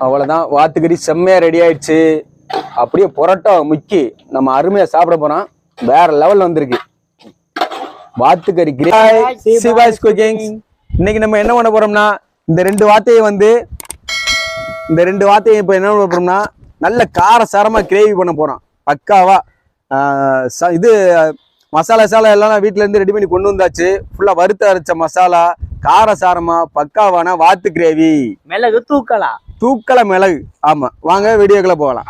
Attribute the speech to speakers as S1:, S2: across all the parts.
S1: அவ்வளோதான், வாத்துக்கறி செம்மையாக ரெடி ஆயிடுச்சு. அப்படியே புரோட்டா முக்கி நம்ம அருமையாக சாப்பிட போகிறோம். வேற லெவல் வந்திருக்கு வாத்துக்கறி சிவாஸ் குக்கிங். இன்னைக்கு நம்ம என்ன பண்ண போறோம்னா, இந்த ரெண்டு வாத்தையும் இப்போ என்ன பண்ண போறோம்னா, நல்ல காரசாரமா கிரேவி பண்ண போறோம். பக்காவா இது மசாலா எல்லாம் வீட்டுல இருந்து ரெடி பண்ணி கொண்டு வந்தாச்சு. ஃபுல்லா வறுத்து அரைச்ச மசாலா, காரசாரமா பக்காவான வாத்து கிரேவி.
S2: மிளகு தூக்கல
S1: மிளகு. ஆமா, வாங்க வீடியோக்குள்ள போகலாம்.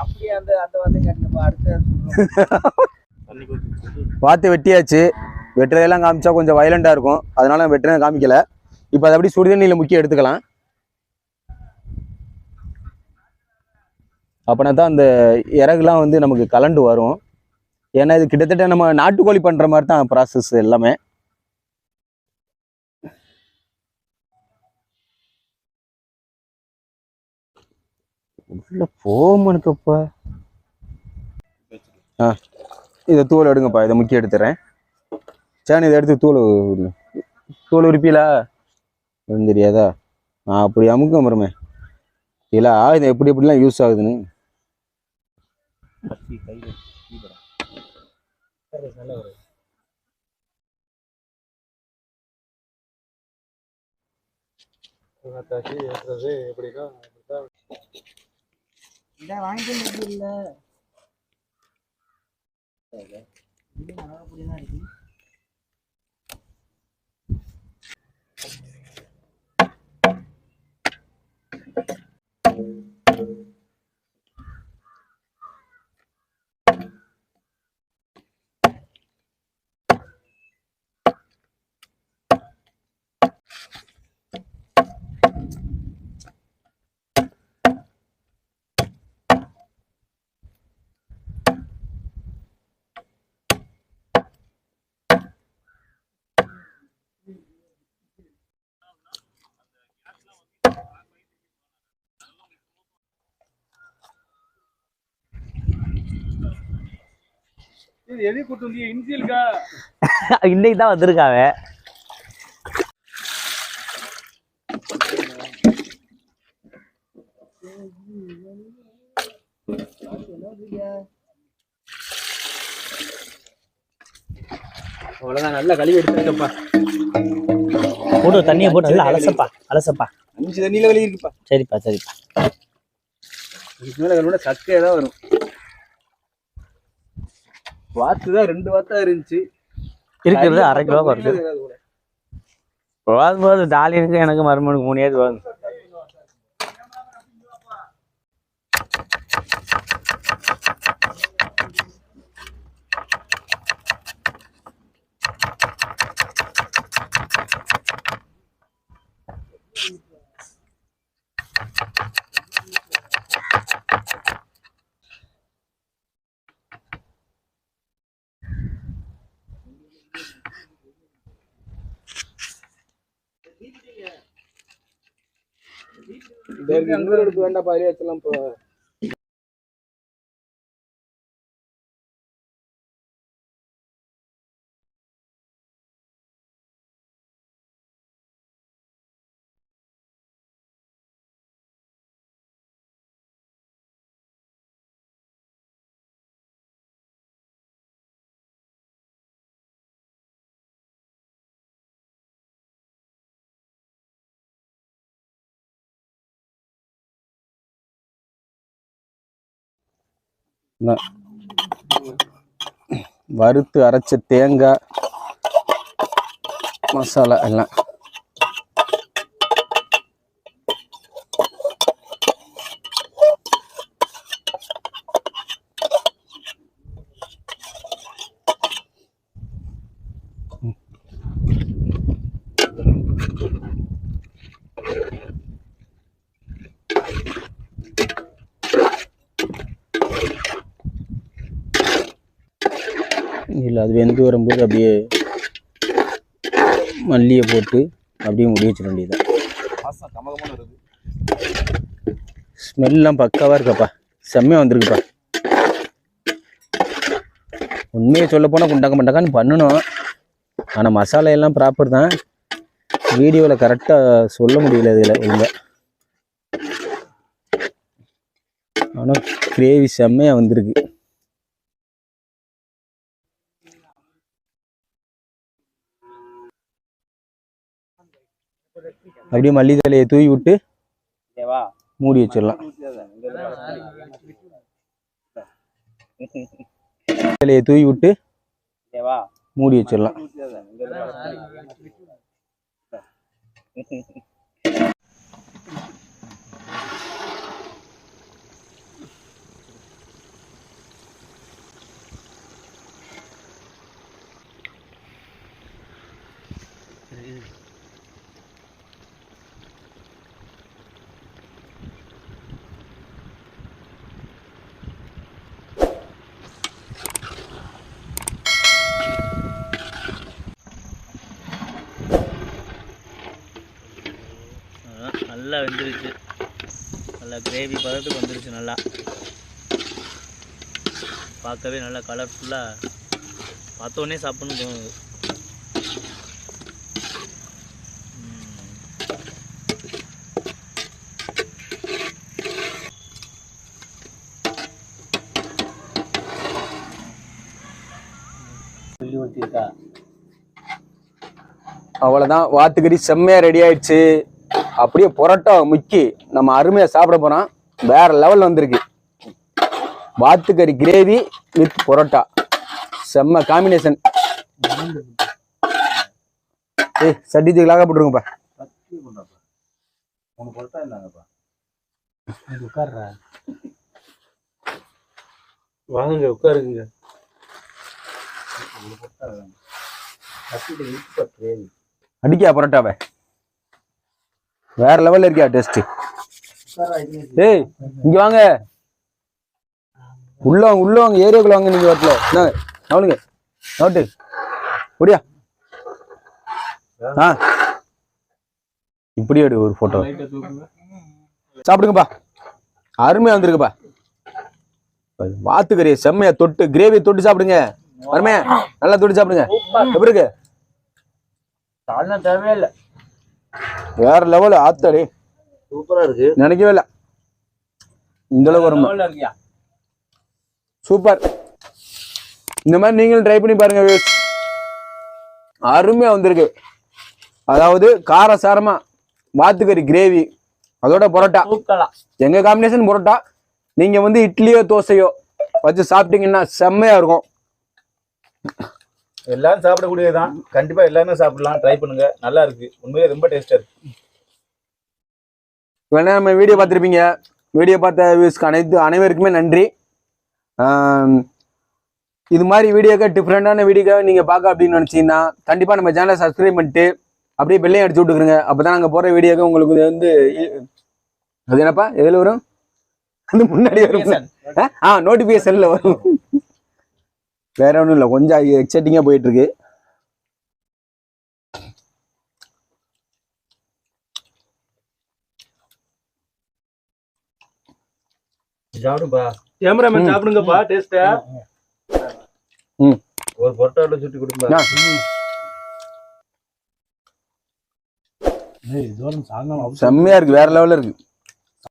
S1: வாத்து வெட்டியாச்சு. வெட்டுறதெல்லாம் காமிச்சா கொஞ்சம் வயலண்டா இருக்கும், அதனால வெட்டுறதை காமிக்கல. இப்போ அதை அப்படி சுடுதண்ணியில் முக்கிய எடுத்துக்கலாம். அப்படின்னா தான் அந்த இறகுலாம் வந்து நமக்கு கலண்டு வரும். ஏன்னா இது கிட்டத்தட்ட நம்ம நாட்டுக்கோழி பண்ற மாதிரி தான் ப்ராசஸ் எல்லாமே. உள்ள போமனுக்கப்பா. இதை தூள் எடுங்கப்பா, இதை முக்கிய எடுத்துறேன். சேனல் இதை எடுத்து தூள் உரிப்பீலா தெரியாதா? அப்படி அமுக்க மரமே இல்லை, இது எப்படி எப்படிலாம் யூஸ் ஆகுதுன்னு.
S2: இன்னைக்கு தான் வந்திருக்காங்க.
S1: அவ்வளவுதான், நல்லா கழுவி எடுத்துக்கப்பா.
S2: போட்டு தண்ணியை போட்டு நல்லா அலசப்பா.
S1: 5 தண்ணியில கழுவி இருக்குப்பா.
S2: சரிப்பா.
S1: இதுக்கு மேல கழுவினா சக்கையா தான் வரும். வாத்துதான் 2 வாத்தா இருந்துச்சு,
S2: இருக்கிறது 1/2 கிலோ வருது. போது டாலினுக்கு எனக்கு மருமனுக்கு 3 ஏது வரும்.
S1: எடுத்து வேண்டாம், பாதிலே வச்சலாம். இப்போ வறுத்து அரைச்ச தேங்காய் மசாலா எல்லாம் இல்லை. அது வெந்து வரும்போது அப்படியே மல்லியை போட்டு அப்படியே முடி வச்சிட வேண்டியது. ஸ்மெல்லாம் பக்காவாக இருக்கப்பா, செம்மையாக வந்திருக்குப்பா. உண்மையை சொல்ல போனால் குண்டாக்க பண்ணணும், ஆனால் மசாலா எல்லாம் ப்ராப்பர் தான். வீடியோவில் கரெக்டாக சொல்ல முடியல இதில் ஒழுங்காக. ஆனால் கிரேவி செம்மையா வந்திருக்கு. அப்படியே மல்லித்தலையை தூவி விட்டு மூடி வச்சிடலாம். இலையை தூவி விட்டு மூடி வச்சிடலாம்.
S2: நல்லா வெந்துருச்சு. நல்லா கிரேவி பதத்துக்கு வந்துருச்சு. நல்லா பார்க்கவே நல்லா கலர்ஃபுல்லாக பார்த்தோன்னே சாப்பிட்ணுன்னு தோணுது.
S1: அவ்வளோதான், வாத்துக்கறி செம்மையா ரெடி ஆயிடுச்சு. அப்படியே புரோட்டா முக்கி நம்ம அருமையா சாப்பிட போறோம். வேற லெவல் வந்திருக்கு. வாத்துக்கறி கிரேவி வித் புரோட்டா செம்ம காம்பினேஷன். ஏய் சட்டித்துக்கு லாக போட்டுருங்கப்பா.
S3: வாங்க உட்காருங்க.
S1: அடிக்கா புரோட்டாவை வேற லெவல்ல இருக்கியா டேஸ்ட். ஏய் இங்க வாங்க, உள்ள வாங்க ஏரியாக்குள்ள வாங்க. நீங்க வரல அவளுங்க நோட்டு முடியா. இப்படி எடு ஒரு போட்டோ. சாப்பிடுங்கப்பா, அருமையா வந்திருக்குப்பா. வாத்துக்கறியை செம்மையா தொட்டு கிரேவி தொட்டு சாப்பிடுங்க. அருமையா நல்லா தொட்டு சாப்பிடுங்க. எப்படி இருக்கு?
S3: தேவையே இல்லை,
S1: வேற லெவல். ஆத்தாடி
S3: சூப்பரா இருக்கு.
S1: நினைக்கவே இல்லை இந்த அளவுக்கு வரும். சூப்பர். இந்த மாதிரி நீங்களும் ட்ரை பண்ணி பாருங்க. அருமையா வந்திருக்கு. அதாவது காரசாரமா வாத்துக்கறி கிரேவி அதோட பரோட்டா. எங்க காம்பினேஷன் பரோட்டா. நீங்க வந்து இட்லியோ தோசையோ வச்சு சாப்பிட்டீங்கன்னா செம்மையா இருக்கும்.
S3: எல்லாரும் சாப்பிடக்கூடியதுதான். கண்டிப்பா எல்லாருமே சாப்பிடலாம். ட்ரை பண்ணுங்க, நல்லா இருக்கு. உண்மையிலே ரொம்ப டேஸ்டா இருக்கு.
S1: வேணா நம்ம வீடியோ பார்த்துருப்பீங்க. வீடியோ பார்த்த அனைவருக்குமே நன்றி. இது மாதிரி வீடியோக்கு டிஃப்ரெண்டான வீடியோக்காக நீங்க பார்க்க அப்படின்னு நினைச்சீங்கன்னா கண்டிப்பா நம்ம சேனலை சப்ஸ்கிரைப் பண்ணிட்டு அப்படியே பெல்லையும் அடிச்சு விட்டுருங்க. அப்பதான் நாங்க போற வீடியோக்கு உங்களுக்கு வந்து அது என்னப்பா எதுல வரும்? அது முன்னாடி வரும். நோட்டிபிகேஷன்ல வரும். வேற ஒன்றும் இல்லை, கொஞ்சம் எக்ஸைட்டிங்கா போயிட்டு இருக்கு.
S3: சாப்பிடுப்பா கேமராமேன், சாப்பிடுங்கப்பா. டேஸ்டா ஒரு பொட்டால சுட்டி கொடுப்பா.
S1: செம்மையா இருக்கு, வேற லெவல்ல இருக்கு.